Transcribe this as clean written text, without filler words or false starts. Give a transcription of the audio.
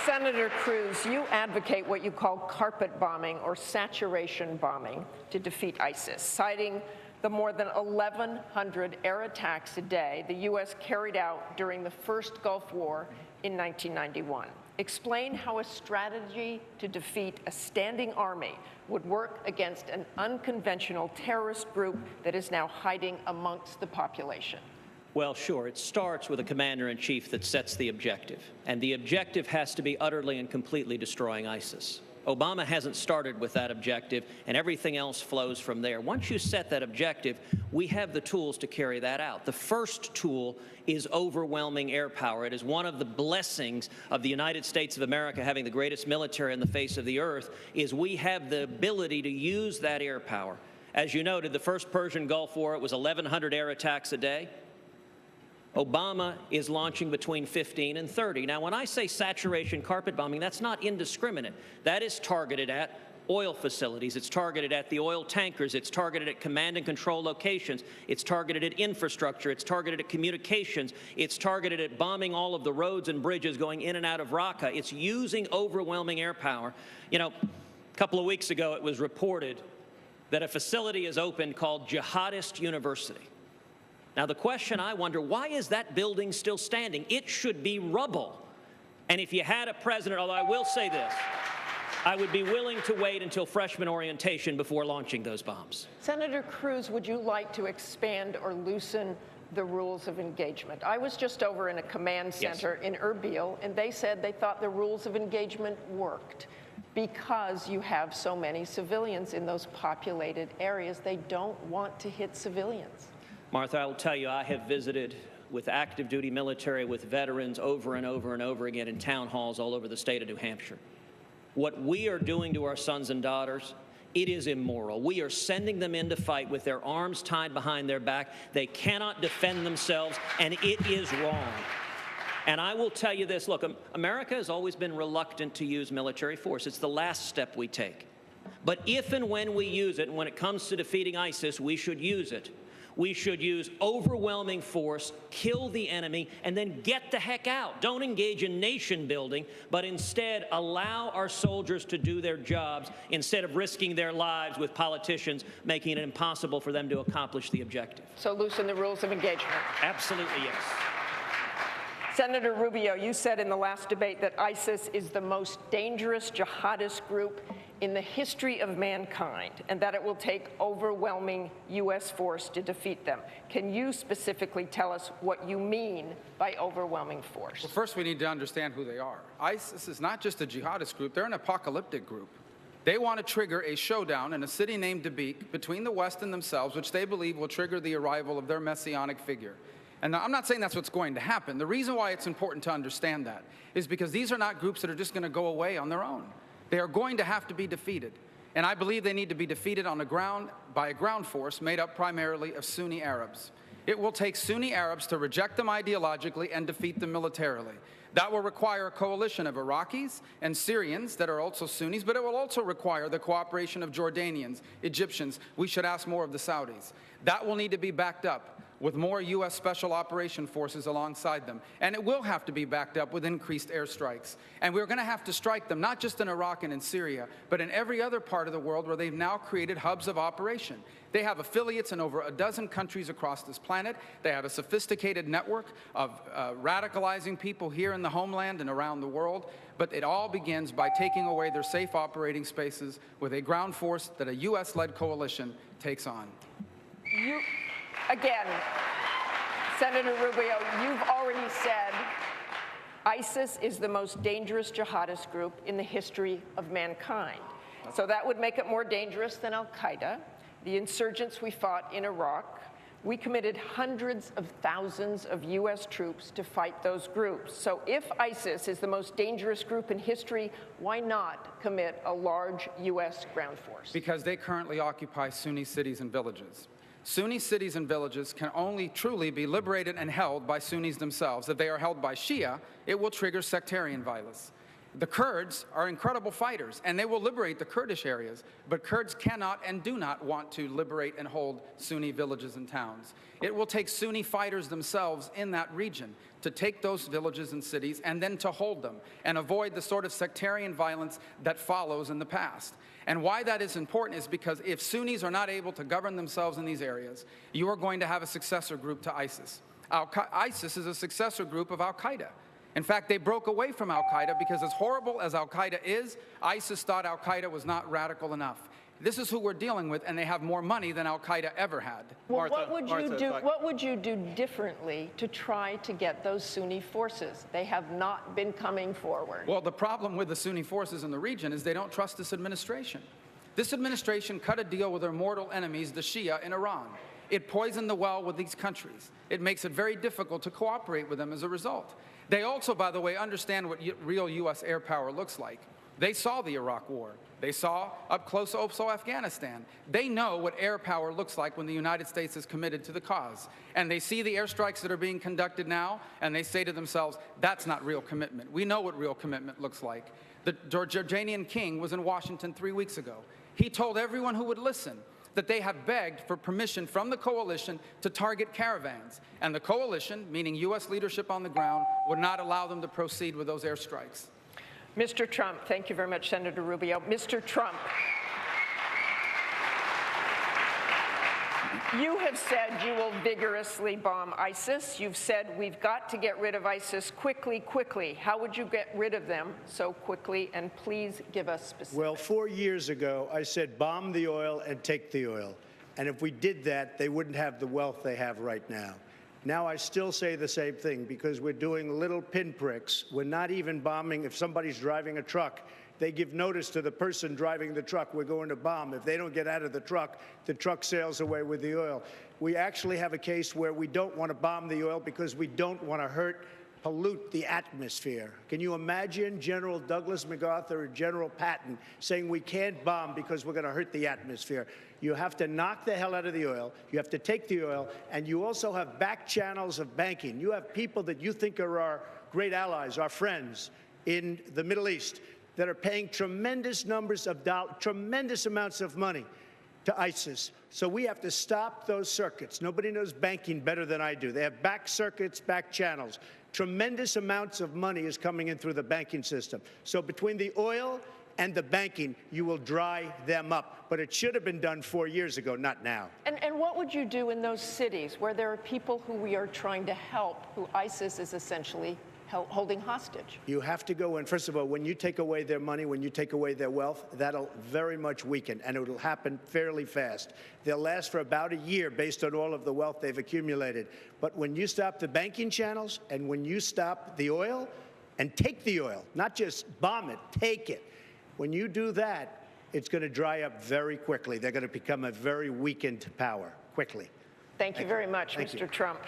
Senator Cruz, you advocate what you call carpet bombing or saturation bombing to defeat ISIS, citing the more than 1,100 air attacks a day the U.S. carried out during the first Gulf War in 1991. Explain how a strategy to defeat a standing army would work against an unconventional terrorist group that is now hiding amongst the population. Well, sure. It starts with a commander-in-chief that sets the objective, and the objective has to be utterly and completely destroying ISIS. Obama hasn't started with that objective, and everything else flows from there. Once you set that objective, we have the tools to carry that out. The first tool is overwhelming air power. It is one of the blessings of the United States of America having the greatest military on the face of the earth, is we have the ability to use that air power. As you noted, the first Persian Gulf War, it was 1,100 air attacks a day. Obama is launching between 15 and 30. Now, when I say saturation carpet bombing, that's not indiscriminate. That is targeted at oil facilities. It's targeted at the oil tankers. It's targeted at command and control locations. It's targeted at infrastructure. It's targeted at communications. It's targeted at bombing all of the roads and bridges going in and out of Raqqa. It's using overwhelming air power. You know, a couple of weeks ago, it was reported that a facility is opened called Jihadist University. Now, the question I wonder, why is that building still standing? It should be rubble. And if you had a president, although I will say this, I would be willing to wait until freshman orientation before launching those bombs. Senator Cruz, would you like to expand or loosen the rules of engagement? I was just over in a command center in Erbil, and they said they thought the rules of engagement worked because you have so many civilians in those populated areas. They don't want to hit civilians. Martha, I will tell you, I have visited with active duty military, with veterans over and over and over again in town halls all over the state of New Hampshire. What we are doing to our sons and daughters, it is immoral. We are sending them in to fight with their arms tied behind their back. They cannot defend themselves, and it is wrong. And I will tell you this, look, America has always been reluctant to use military force. It's the last step we take. But if and when we use it, and when it comes to defeating ISIS, we should use it. We should use overwhelming force, kill the enemy, and then get the heck out. Don't engage in nation building, but instead allow our soldiers to do their jobs instead of risking their lives with politicians making it impossible for them to accomplish the objective. So loosen the rules of engagement. Absolutely, yes. Senator Rubio, you said in the last debate that ISIS is the most dangerous jihadist group in the history of mankind, and that it will take overwhelming U.S. force to defeat them. Can you specifically tell us what you mean by overwhelming force? Well, first we need to understand who they are. ISIS is not just a jihadist group, they're an apocalyptic group. They want to trigger a showdown in a city named Dabiq between the West and themselves, which they believe will trigger the arrival of their messianic figure. And I'm not saying that's what's going to happen. The reason why it's important to understand that is because these are not groups that are just going to go away on their own. They are going to have to be defeated. And I believe they need to be defeated on the ground by a ground force made up primarily of Sunni Arabs. It will take Sunni Arabs to reject them ideologically and defeat them militarily. That will require a coalition of Iraqis and Syrians that are also Sunnis, but it will also require the cooperation of Jordanians, Egyptians. We should ask more of the Saudis. That will need to be backed up with more U.S. Special Operation Forces alongside them. And it will have to be backed up with increased airstrikes. And we're going to have to strike them, not just in Iraq and in Syria, but in every other part of the world where they've now created hubs of operation. They have affiliates in over a dozen countries across this planet. They have a sophisticated network of radicalizing people here in the homeland and around the world. But it all begins by taking away their safe operating spaces with a ground force that a U.S.-led coalition takes on. Again, Senator Rubio, you've already said ISIS is the most dangerous jihadist group in the history of mankind. So that would make it more dangerous than al-Qaeda, the insurgents we fought in Iraq. We committed hundreds of thousands of U.S. troops to fight those groups. So if ISIS is the most dangerous group in history, why not commit a large U.S. ground force? Because they currently occupy Sunni cities and villages. Sunni cities and villages can only truly be liberated and held by Sunnis themselves. If they are held by Shia, it will trigger sectarian violence. The Kurds are incredible fighters, and they will liberate the Kurdish areas, but Kurds cannot and do not want to liberate and hold Sunni villages and towns. It will take Sunni fighters themselves in that region to take those villages and cities and then to hold them and avoid the sort of sectarian violence that follows in the past. And why that is important is because if Sunnis are not able to govern themselves in these areas, you are going to have a successor group to ISIS. ISIS is a successor group of al-Qaeda. In fact, they broke away from al-Qaeda because as horrible as al-Qaeda is, ISIS thought al-Qaeda was not radical enough. This is who we're dealing with, and they have more money than al-Qaeda ever had. Well, what would you do differently to try to get those Sunni forces? They have not been coming forward. Well, the problem with the Sunni forces in the region is they don't trust this administration. This administration cut a deal with their mortal enemies, the Shia in Iran. It poisoned the well with these countries. It makes it very difficult to cooperate with them as a result. They also, by the way, understand what real U.S. air power looks like. They saw the Iraq War. They saw up close also Afghanistan. They know what air power looks like when the United States is committed to the cause. And they see the airstrikes that are being conducted now, and they say to themselves, that's not real commitment. We know what real commitment looks like. The Jordanian king was in Washington 3 weeks ago. He told everyone who would listen that they have begged for permission from the coalition to target caravans. And the coalition, meaning U.S. leadership on the ground, would not allow them to proceed with those airstrikes. Mr. Trump, thank you very much, Senator Rubio. Mr. Trump, you have said you will vigorously bomb ISIS. You've said we've got to get rid of ISIS quickly, quickly. How would you get rid of them so quickly? And please give us specifics. Well, 4 years ago, I said bomb the oil and take the oil. And if we did that, they wouldn't have the wealth they have right now. Now I still say the same thing because we're doing little pinpricks. We're not even bombing if somebody's driving a truck. They give notice to the person driving the truck, we're going to bomb. If they don't get out of the truck sails away with the oil. We actually have a case where we don't want to bomb the oil because we don't want to pollute the atmosphere. Can you imagine General Douglas MacArthur and General Patton saying we can't bomb because we're going to hurt the atmosphere? You have to knock the hell out of the oil. You have to take the oil. And you also have back channels of banking. You have people that you think are our great allies, our friends in the Middle East that are paying tremendous numbers of dollars, tremendous amounts of money to ISIS. So we have to stop those circuits. Nobody knows banking better than I do. They have back circuits, back channels. Tremendous amounts of money is coming in through the banking system. So between the oil and the banking, you will dry them up. But it should have been done 4 years ago, not now. And what would you do in those cities where there are people who we are trying to help, who ISIS is essentially holding hostage? You have to go in. First of all, when you take away their money, when you take away their wealth, that'll very much weaken, and it'll happen fairly fast. They'll last for about a year based on all of the wealth they've accumulated. But when you stop the banking channels and when you stop the oil and take the oil, not just bomb it, take it. When you do that, it's going to dry up very quickly. They're going to become a very weakened power quickly. Thank you very much, Mr. Trump.